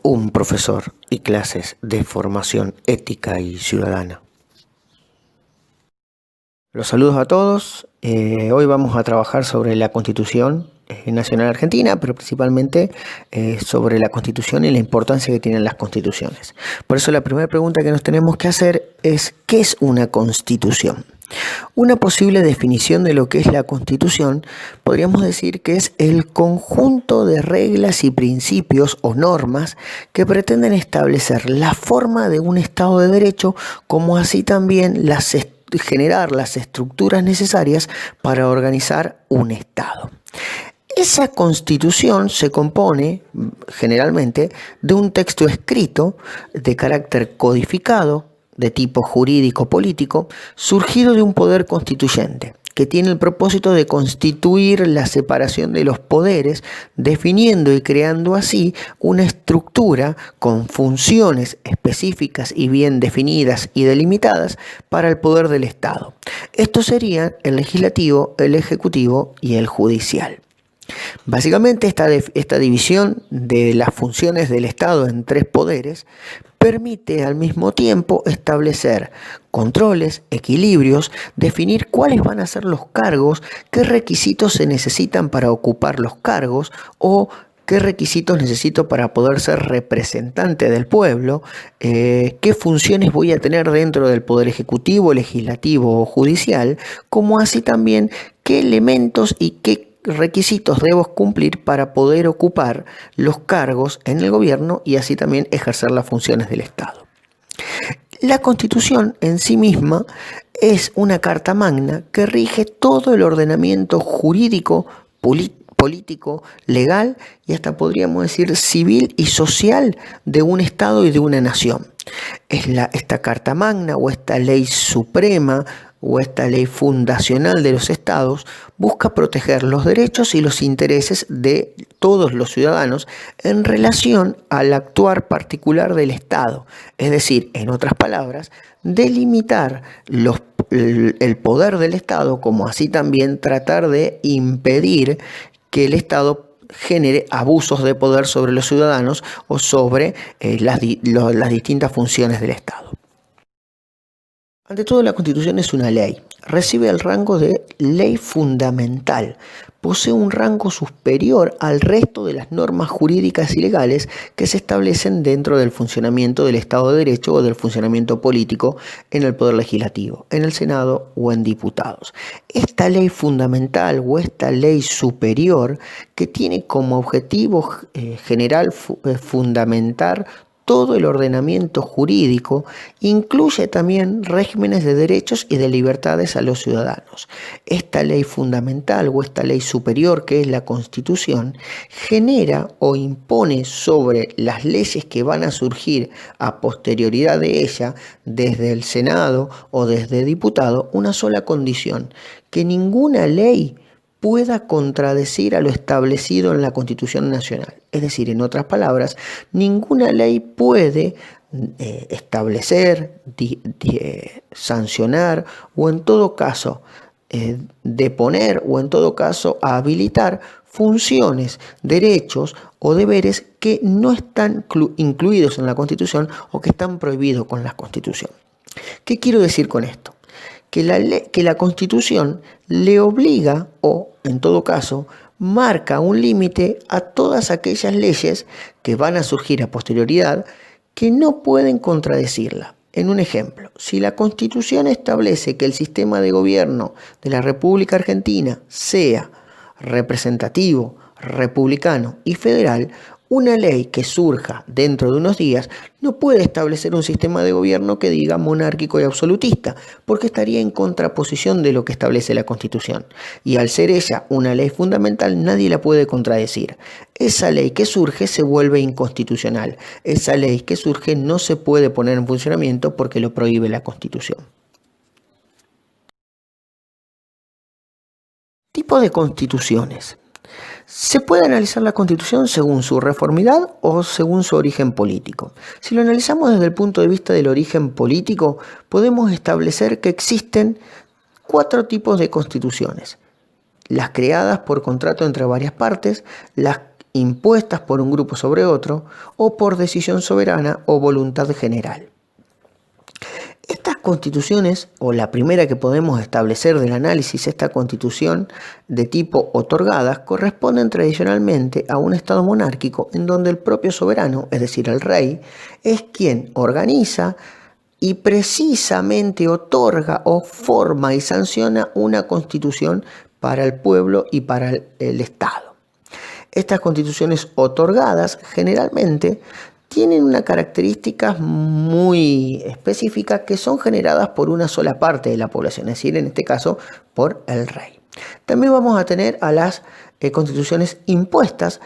un profesor y clases de formación ética y ciudadana. Los saludos a todos. Hoy vamos a trabajar sobre la Constitución Nacional Argentina, pero principalmente sobre la Constitución y la importancia que tienen las constituciones. Por eso la primera pregunta que nos tenemos que hacer es ¿qué es una constitución? Una posible definición de lo que es la Constitución podríamos decir que es el conjunto de reglas y principios o normas que pretenden establecer la forma de un Estado de Derecho, como así también generar las estructuras necesarias para organizar un Estado. Esa Constitución se compone generalmente de un texto escrito de carácter codificado, de tipo jurídico-político, surgido de un poder constituyente, que tiene el propósito de constituir la separación de los poderes, definiendo y creando así una estructura con funciones específicas y bien definidas y delimitadas para el poder del Estado. Estos serían el legislativo, el ejecutivo y el judicial. Básicamente esta división de las funciones del Estado en tres poderes permite al mismo tiempo establecer controles, equilibrios, definir cuáles van a ser los cargos, qué requisitos se necesitan para ocupar los cargos o qué requisitos necesito para poder ser representante del pueblo, qué funciones voy a tener dentro del poder ejecutivo, legislativo o judicial, como así también qué elementos y qué requisitos debo cumplir para poder ocupar los cargos en el gobierno y así también ejercer las funciones del Estado. La Constitución en sí misma es una carta magna que rige todo el ordenamiento jurídico, político, legal y hasta podríamos decir civil y social de un Estado y de una nación. Esta carta magna o esta ley suprema o esta ley fundacional de los estados busca proteger los derechos y los intereses de todos los ciudadanos en relación al actuar particular del Estado. Es decir, en otras palabras, delimitar el poder del Estado, como así también tratar de impedir que el Estado genere abusos de poder sobre los ciudadanos o sobre las distintas funciones del Estado. Ante todo, la Constitución es una ley. Recibe el rango de ley fundamental. Posee un rango superior al resto de las normas jurídicas y legales que se establecen dentro del funcionamiento del Estado de Derecho o del funcionamiento político en el Poder Legislativo, en el Senado o en diputados. Esta ley fundamental o esta ley superior que tiene como objetivo general fundamentar todo el ordenamiento jurídico, incluye también regímenes de derechos y de libertades a los ciudadanos. Esta ley fundamental o esta ley superior, que es la Constitución, genera o impone sobre las leyes que van a surgir a posterioridad de ella, desde el Senado o desde diputado, una sola condición: que ninguna ley pueda contradecir a lo establecido en la Constitución Nacional. Es decir, en otras palabras, ninguna ley puede establecer, sancionar o en todo caso deponer o en todo caso habilitar funciones, derechos o deberes que no están incluidos en la Constitución o que están prohibidos con la Constitución. ¿Qué quiero decir con esto? Que la Constitución le obliga o, en todo caso, marca un límite a todas aquellas leyes que van a surgir a posterioridad que no pueden contradecirla. En un ejemplo, si la Constitución establece que el sistema de gobierno de la República Argentina sea representativo, republicano y federal, una ley que surja dentro de unos días no puede establecer un sistema de gobierno que diga monárquico y absolutista, porque estaría en contraposición de lo que establece la Constitución. Y al ser ella una ley fundamental, nadie la puede contradecir. Esa ley que surge se vuelve inconstitucional. Esa ley que surge no se puede poner en funcionamiento porque lo prohíbe la Constitución. Tipo de constituciones. Se puede analizar la Constitución según su reformidad o según su origen político. Si lo analizamos desde el punto de vista del origen político, podemos establecer que existen 4 tipos de constituciones: las creadas por contrato entre varias partes, las impuestas por un grupo sobre otro o por decisión soberana o voluntad general. Estas constituciones, o la primera que podemos establecer del análisis, esta constitución de tipo otorgadas, corresponden tradicionalmente a un estado monárquico en donde el propio soberano, es decir, el rey, es quien organiza y precisamente otorga o forma y sanciona una constitución para el pueblo y para el Estado. Estas constituciones otorgadas generalmente tienen unas características muy específicas que son generadas por una sola parte de la población, es decir, en este caso por el rey. También vamos a tener a las constituciones impuestas,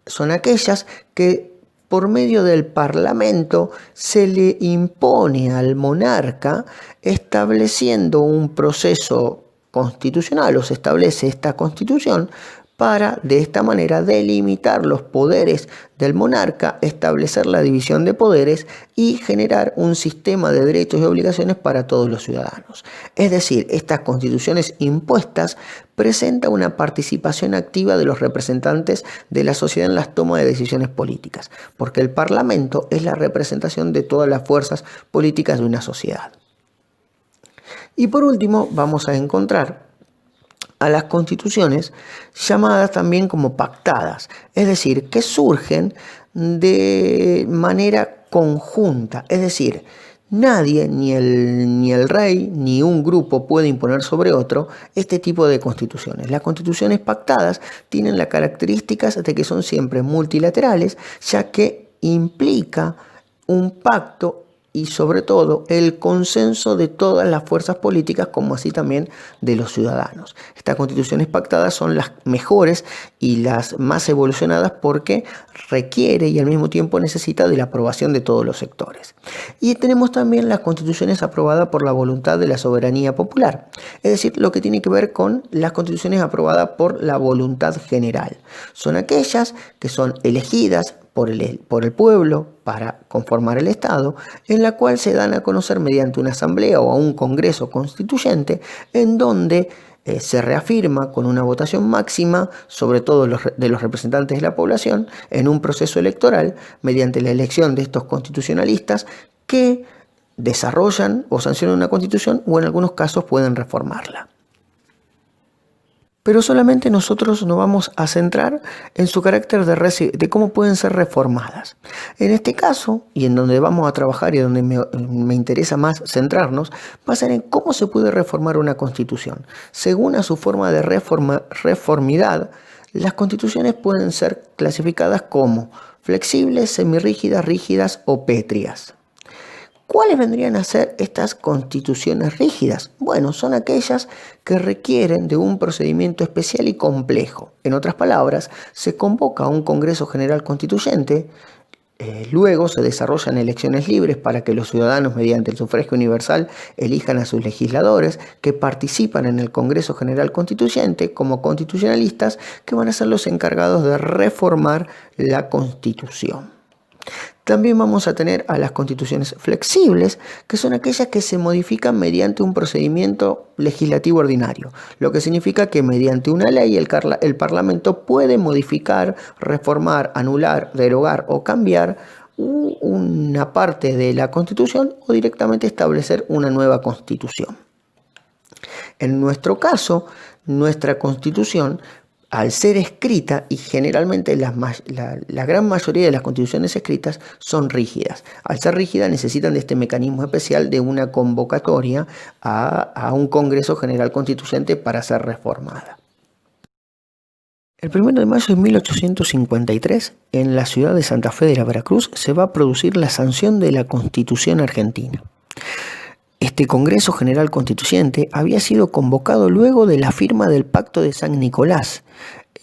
son aquellas que por medio del Parlamento se le impone al monarca estableciendo un proceso constitucional o se establece esta constitución para de esta manera delimitar los poderes del monarca, establecer la división de poderes y generar un sistema de derechos y obligaciones para todos los ciudadanos. Es decir, estas constituciones impuestas presentan una participación activa de los representantes de la sociedad en las tomas de decisiones políticas, porque el Parlamento es la representación de todas las fuerzas políticas de una sociedad. Y por último, vamos a encontrar a las constituciones llamadas también como pactadas, es decir, que surgen de manera conjunta, es decir, nadie, ni el rey, ni un grupo puede imponer sobre otro este tipo de constituciones. Las constituciones pactadas tienen las características de que son siempre multilaterales, ya que implica un pacto y sobre todo el consenso de todas las fuerzas políticas como así también de los ciudadanos. Estas constituciones pactadas son las mejores y las más evolucionadas porque requiere y al mismo tiempo necesita de la aprobación de todos los sectores. Y tenemos también las constituciones aprobadas por la voluntad de la soberanía popular, es decir, lo que tiene que ver con las constituciones aprobadas por la voluntad general. Son aquellas que son elegidas por el pueblo para conformar el Estado, en la cual se dan a conocer mediante una asamblea o a un congreso constituyente, en donde se reafirma con una votación máxima, sobre todo de los representantes de la población, en un proceso electoral, mediante la elección de estos constitucionalistas que desarrollan o sancionan una constitución o en algunos casos pueden reformarla. Pero solamente nosotros nos vamos a centrar en su carácter de cómo pueden ser reformadas. En este caso, y en donde vamos a trabajar y donde me interesa más centrarnos, va a ser en cómo se puede reformar una constitución. Según a su forma de reformidad, las constituciones pueden ser clasificadas como flexibles, semirrígidas, rígidas o pétreas. ¿Cuáles vendrían a ser estas constituciones rígidas? Bueno, son aquellas que requieren de un procedimiento especial y complejo. En otras palabras, se convoca a un Congreso General Constituyente, luego se desarrollan elecciones libres para que los ciudadanos, mediante el sufragio universal, elijan a sus legisladores que participan en el Congreso General Constituyente como constitucionalistas que van a ser los encargados de reformar la Constitución. También vamos a tener a las constituciones flexibles, que son aquellas que se modifican mediante un procedimiento legislativo ordinario, lo que significa que mediante una ley el Parlamento puede modificar, reformar, anular, derogar o cambiar una parte de la Constitución o directamente establecer una nueva Constitución. En nuestro caso, nuestra Constitución, al ser escrita, y generalmente la gran mayoría de las constituciones escritas son rígidas. Al ser rígidas necesitan de este mecanismo especial de una convocatoria a un Congreso General Constituyente para ser reformada. El 1 de mayo de 1853, en la ciudad de Santa Fe de la Veracruz, se va a producir la sanción de la Constitución argentina. Este Congreso General Constituyente había sido convocado luego de la firma del Pacto de San Nicolás,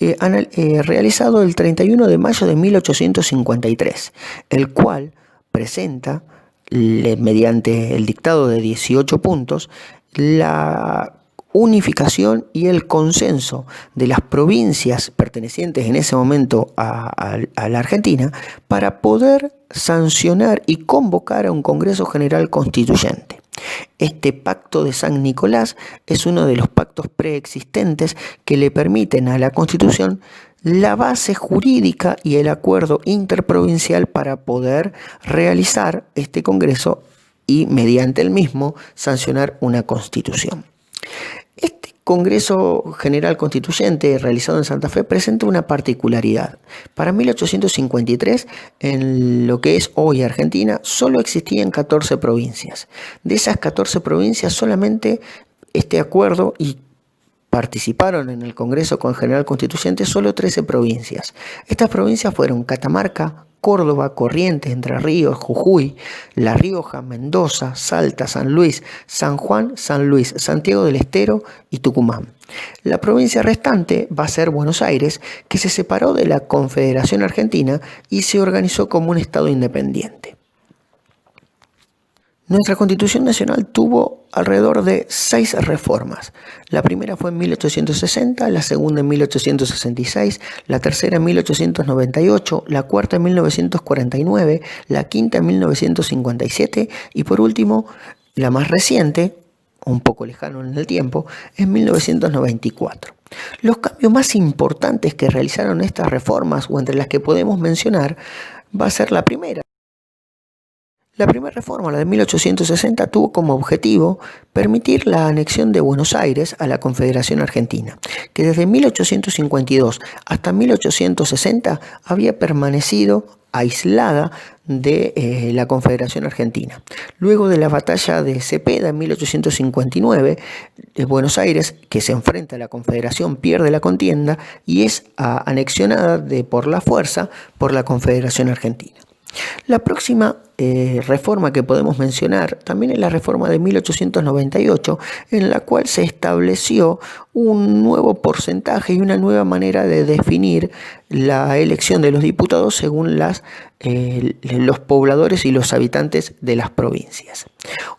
realizado el 31 de mayo de 1853, el cual presenta, mediante el dictado de 18 puntos, la unificación y el consenso de las provincias pertenecientes en ese momento a la Argentina para poder sancionar y convocar a un Congreso General Constituyente. Este Pacto de San Nicolás es uno de los pactos preexistentes que le permiten a la Constitución la base jurídica y el acuerdo interprovincial para poder realizar este Congreso y mediante el mismo sancionar una constitución. Este Congreso General Constituyente realizado en Santa Fe presenta una particularidad. Para 1853, en lo que es hoy Argentina, solo existían 14 provincias. De esas 14 provincias, solamente este acuerdo y participaron en el Congreso General Constituyente solo 13 provincias. Estas provincias fueron Catamarca, Córdoba, Corrientes, Entre Ríos, Jujuy, La Rioja, Mendoza, Salta, San Luis, San Juan, San Luis, Santiago del Estero y Tucumán. La provincia restante va a ser Buenos Aires, que se separó de la Confederación Argentina y se organizó como un estado independiente. Nuestra Constitución Nacional tuvo alrededor de 6 reformas. La primera fue en 1860, la segunda en 1866, la tercera en 1898, la cuarta en 1949, la quinta en 1957 y por último, la más reciente, un poco lejano en el tiempo, en 1994. Los cambios más importantes que realizaron estas reformas, o entre las que podemos mencionar, va a ser la primera. La primera reforma, la de 1860, tuvo como objetivo permitir la anexión de Buenos Aires a la Confederación Argentina, que desde 1852 hasta 1860 había permanecido aislada de la Confederación Argentina. Luego de la batalla de Cepeda en 1859, Buenos Aires, que se enfrenta a la Confederación, pierde la contienda y es anexionada por la fuerza por la Confederación Argentina. La próxima reforma que podemos mencionar también es la reforma de 1898, en la cual se estableció un nuevo porcentaje y una nueva manera de definir la elección de los diputados según los pobladores y los habitantes de las provincias.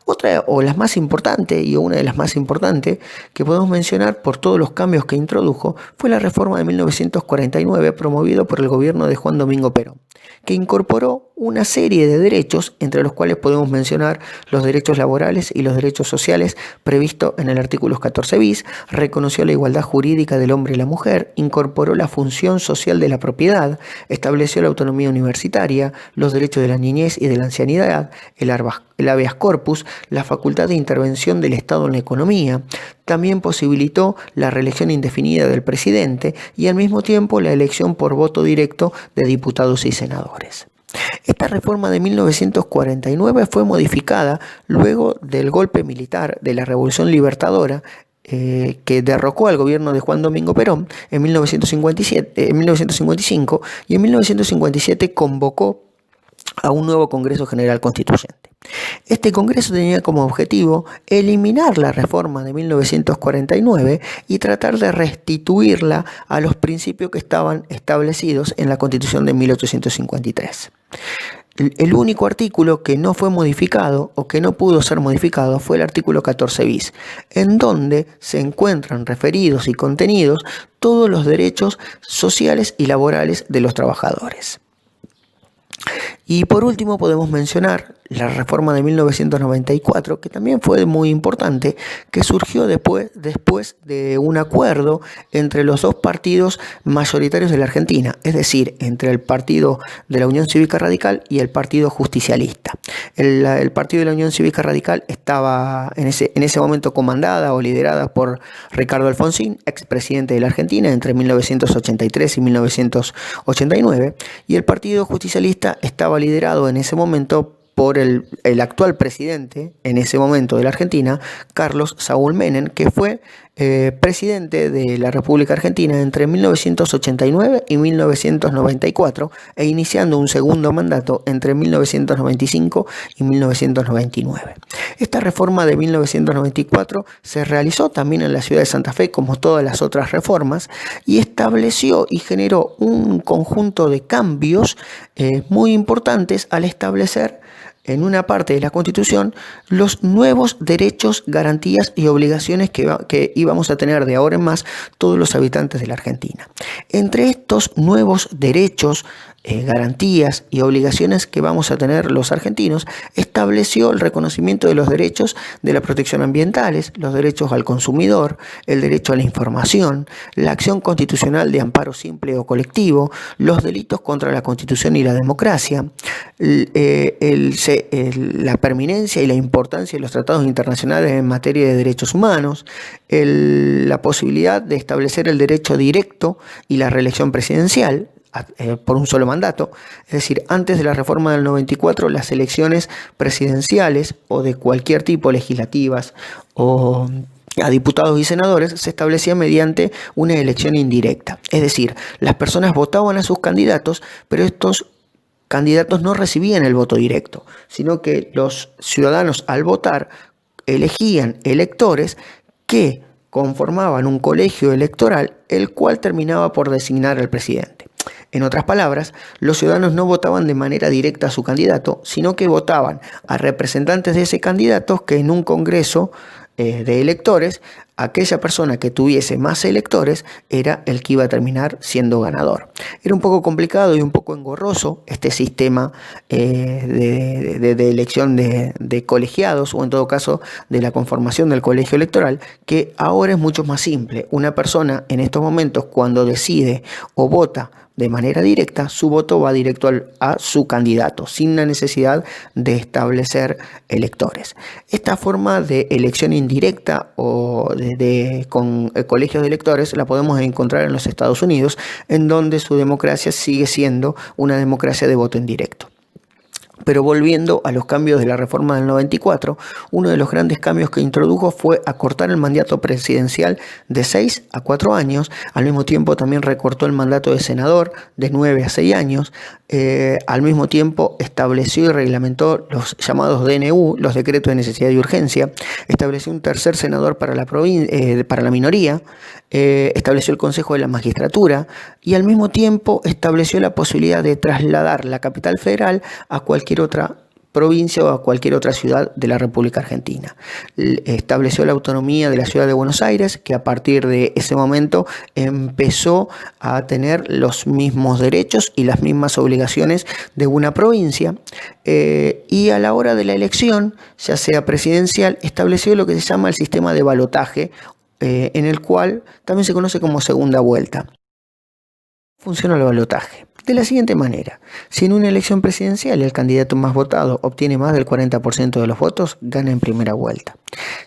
Otra, o las más importantes, y una de las más importantes que podemos mencionar por todos los cambios que introdujo, fue la reforma de 1949 promovida por el gobierno de Juan Domingo Perón, que incorporó una serie de derechos, entre los cuales podemos mencionar los derechos laborales y los derechos sociales previstos en el artículo 14 bis, reconoció la igualdad jurídica del hombre y la mujer, incorporó la función social de la propiedad, estableció la autonomía universitaria, los derechos de la niñez y de la ancianidad, el habeas corpus, la facultad de intervención del Estado en la economía, también posibilitó la reelección indefinida del presidente y al mismo tiempo la elección por voto directo de diputados y senadores. Esta reforma de 1949 fue modificada luego del golpe militar de la Revolución Libertadora que derrocó al gobierno de Juan Domingo Perón en 1955 y en 1957 convocó a un nuevo Congreso General Constituyente. Este Congreso tenía como objetivo eliminar la reforma de 1949 y tratar de restituirla a los principios que estaban establecidos en la Constitución de 1853. El único artículo que no fue modificado o que no pudo ser modificado fue el artículo 14 bis, en donde se encuentran referidos y contenidos todos los derechos sociales y laborales de los trabajadores. Y por último podemos mencionar la reforma de 1994, que también fue muy importante, que surgió después de un acuerdo entre los dos partidos mayoritarios de la Argentina, es decir, entre el Partido de la Unión Cívica Radical y el Partido Justicialista. El Partido de la Unión Cívica Radical estaba en ese momento comandada o liderada por Ricardo Alfonsín, expresidente de la Argentina entre 1983 y 1989, y el Partido Justicialista estaba liderado en ese momento por el actual presidente en ese momento de la Argentina, Carlos Saúl Menem, que fue presidente de la República Argentina entre 1989 y 1994 e iniciando un segundo mandato entre 1995 y 1999. Esta reforma de 1994 se realizó también en la ciudad de Santa Fe, como todas las otras reformas, y estableció y generó un conjunto de cambios muy importantes al establecer en una parte de la Constitución los nuevos derechos, garantías y obligaciones que íbamos a tener de ahora en más todos los habitantes de la Argentina. Entre estos nuevos derechos garantías y obligaciones que vamos a tener los argentinos, estableció el reconocimiento de los derechos de la protección ambientales, los derechos al consumidor, el derecho a la información, la acción constitucional de amparo simple o colectivo, los delitos contra la Constitución y la democracia, la permanencia y la importancia de los tratados internacionales en materia de derechos humanos, la posibilidad de establecer el derecho directo y la reelección presidencial por un solo mandato. Es decir, antes de la reforma del 94, las elecciones presidenciales o de cualquier tipo, legislativas o a diputados y senadores, se establecía mediante una elección indirecta. Es decir, las personas votaban a sus candidatos, pero estos candidatos no recibían el voto directo, sino que los ciudadanos al votar elegían electores que conformaban un colegio electoral, el cual terminaba por designar al presidente. En otras palabras, los ciudadanos no votaban de manera directa a su candidato, sino que votaban a representantes de ese candidato que en un congreso de electores, aquella persona que tuviese más electores era el que iba a terminar siendo ganador. Era un poco complicado y un poco engorroso este sistema de elección de colegiados, o en todo caso de la conformación del colegio electoral, que ahora es mucho más simple. Una persona en estos momentos, cuando decide o vota de manera directa, su voto va directo a su candidato, sin la necesidad de establecer electores. Esta forma de elección indirecta o con colegios de electores la podemos encontrar en los Estados Unidos, en donde su democracia sigue siendo una democracia de voto indirecto. Pero volviendo a los cambios de la reforma del 94, uno de los grandes cambios que introdujo fue acortar el mandato presidencial de 6 a 4 años. Al mismo tiempo también recortó el mandato de senador de 9 a 6 años. Al mismo tiempo estableció y reglamentó los llamados DNU, los decretos de necesidad y urgencia. Estableció un tercer senador para la minoría. Estableció el Consejo de la Magistratura y al mismo tiempo estableció la posibilidad de trasladar la capital federal a cualquier otra provincia o a cualquier otra ciudad de la República Argentina. Estableció la autonomía de la ciudad de Buenos Aires, que a partir de ese momento empezó a tener los mismos derechos y las mismas obligaciones de una provincia, y a la hora de la elección, ya sea presidencial, estableció lo que se llama el sistema de balotaje, en el cual también se conoce como segunda vuelta. Funciona el balotaje de la siguiente manera: si en una elección presidencial el candidato más votado obtiene más del 40% de los votos, gana en primera vuelta.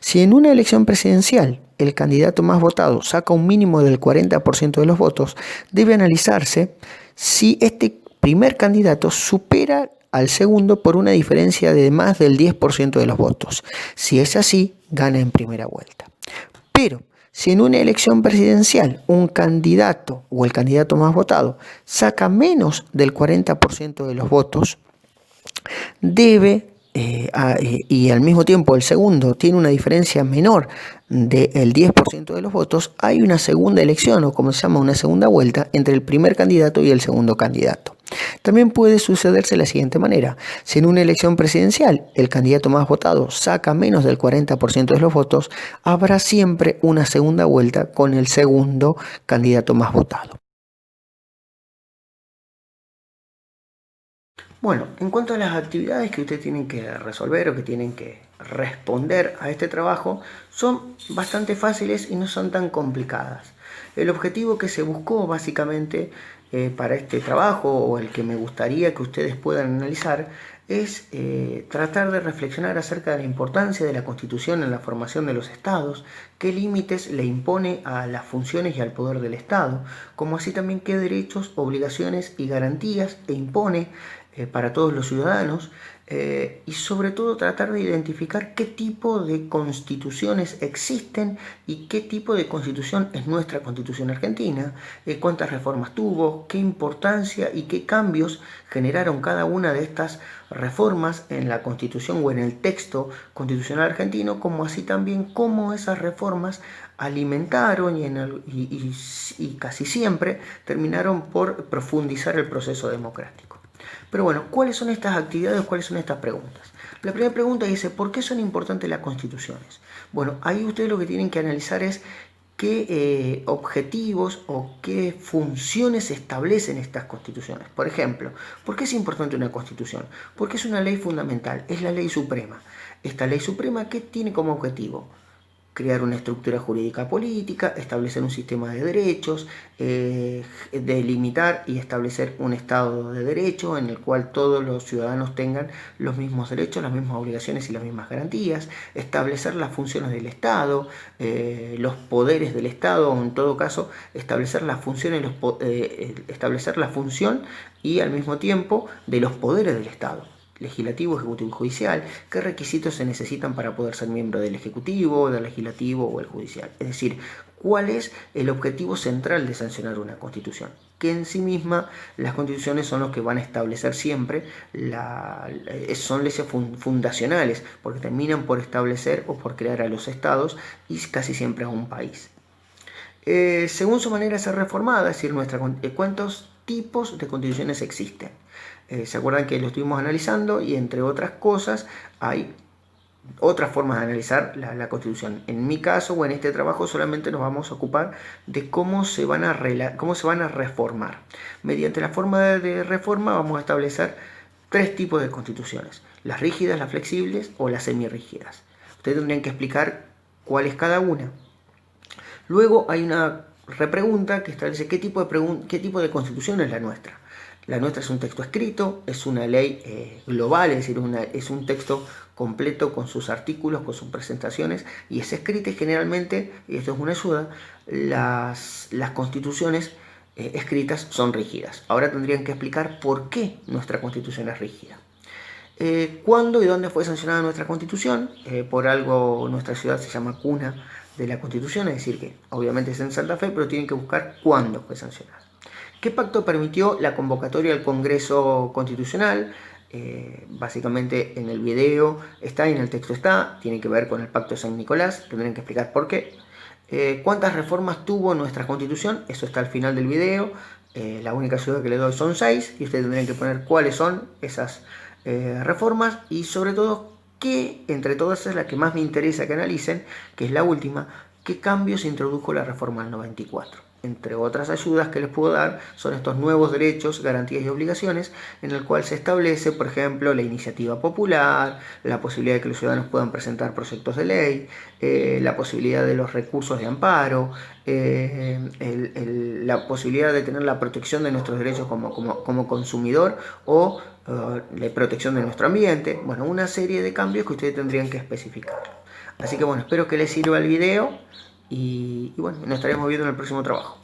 Si en una elección presidencial el candidato más votado saca un mínimo del 40% de los votos, debe analizarse si este primer candidato supera al segundo por una diferencia de más del 10% de los votos. Si es así, gana en primera vuelta. Pero si en una elección presidencial un candidato o el candidato más votado saca menos del 40% de los votos, y al mismo tiempo el segundo tiene una diferencia menor del 10% de los votos, hay una segunda elección, o como se llama, una segunda vuelta entre el primer candidato y el segundo candidato. También puede sucederse de la siguiente manera: si en una elección presidencial el candidato más votado saca menos del 40% de los votos, habrá siempre una segunda vuelta con el segundo candidato más votado. Bueno, en cuanto a las actividades que ustedes tienen que resolver o que tienen que responder a este trabajo, son bastante fáciles y no son tan complicadas. El objetivo que se buscó básicamente para este trabajo, o el que me gustaría que ustedes puedan analizar, es tratar de reflexionar acerca de la importancia de la Constitución en la formación de los estados, qué límites le impone a las funciones y al poder del Estado, como así también qué derechos, obligaciones y garantías impone para todos los ciudadanos, y sobre todo tratar de identificar qué tipo de constituciones existen y qué tipo de constitución es nuestra Constitución argentina, cuántas reformas tuvo, qué importancia y qué cambios generaron cada una de estas reformas en la Constitución o en el texto constitucional argentino, como así también cómo esas reformas alimentaron y casi siempre terminaron por profundizar el proceso democrático. Pero bueno, ¿cuáles son estas actividades? ¿Cuáles son estas preguntas? La primera pregunta dice: ¿por qué son importantes las constituciones? Bueno, ahí ustedes lo que tienen que analizar es qué objetivos o qué funciones establecen estas constituciones. Por ejemplo, ¿por qué es importante una constitución? Porque es una ley fundamental, es la ley suprema. Esta ley suprema, ¿qué tiene como objetivo? Crear una estructura jurídica política, establecer un sistema de derechos, delimitar y establecer un Estado de Derecho en el cual todos los ciudadanos tengan los mismos derechos, las mismas obligaciones y las mismas garantías, establecer las funciones del Estado, los poderes del Estado, o en todo caso establecer las funciones, establecer la función y al mismo tiempo de los poderes del Estado. Legislativo, ejecutivo y judicial, qué requisitos se necesitan para poder ser miembro del ejecutivo, del legislativo o el judicial. Es decir, cuál es el objetivo central de sancionar una constitución. Que en sí misma las constituciones son los que van a establecer siempre, son leyes fundacionales, porque terminan por establecer o por crear a los estados y casi siempre a un país. Según su manera de ser reformada, es decir, ¿cuántos tipos de constituciones existen? ¿Se acuerdan que lo estuvimos analizando? Y entre otras cosas hay otras formas de analizar la Constitución. En mi caso o en este trabajo solamente nos vamos a ocupar de cómo se van a reformar. Mediante la forma de reforma vamos a establecer 3 tipos de constituciones: las rígidas, las flexibles o las semirrígidas. Ustedes tendrían que explicar cuál es cada una. Luego hay una repregunta que establece qué tipo de constitución es la nuestra. La nuestra es un texto escrito, es una ley global, es decir, es un texto completo con sus artículos, con sus presentaciones, y es escrita y generalmente, y esto es una ayuda, las constituciones escritas son rígidas. Ahora tendrían que explicar por qué nuestra constitución es rígida. ¿Cuándo y dónde fue sancionada nuestra constitución? Por algo nuestra ciudad se llama cuna de la constitución, es decir que obviamente es en Santa Fe, pero tienen que buscar cuándo fue sancionada. ¿Qué pacto permitió la convocatoria al Congreso Constitucional? Básicamente en el video está y en el texto está, tiene que ver con el Pacto de San Nicolás, tendrán que explicar por qué. ¿Cuántas reformas tuvo nuestra Constitución? Eso está al final del video. La única ayuda que le doy son 6 y ustedes tendrían que poner cuáles son esas reformas y sobre todo qué, entre todas es la que más me interesa que analicen, que es la última, qué cambios introdujo la reforma del 94. Entre otras ayudas que les puedo dar son estos nuevos derechos, garantías y obligaciones en el cual se establece, por ejemplo, la iniciativa popular, la posibilidad de que los ciudadanos puedan presentar proyectos de ley, la posibilidad de los recursos de amparo, la posibilidad de tener la protección de nuestros derechos como consumidor o la protección de nuestro ambiente. Bueno, una serie de cambios que ustedes tendrían que especificar. Así que bueno, espero que les sirva el video. Y bueno, nos estaremos viendo en el próximo trabajo.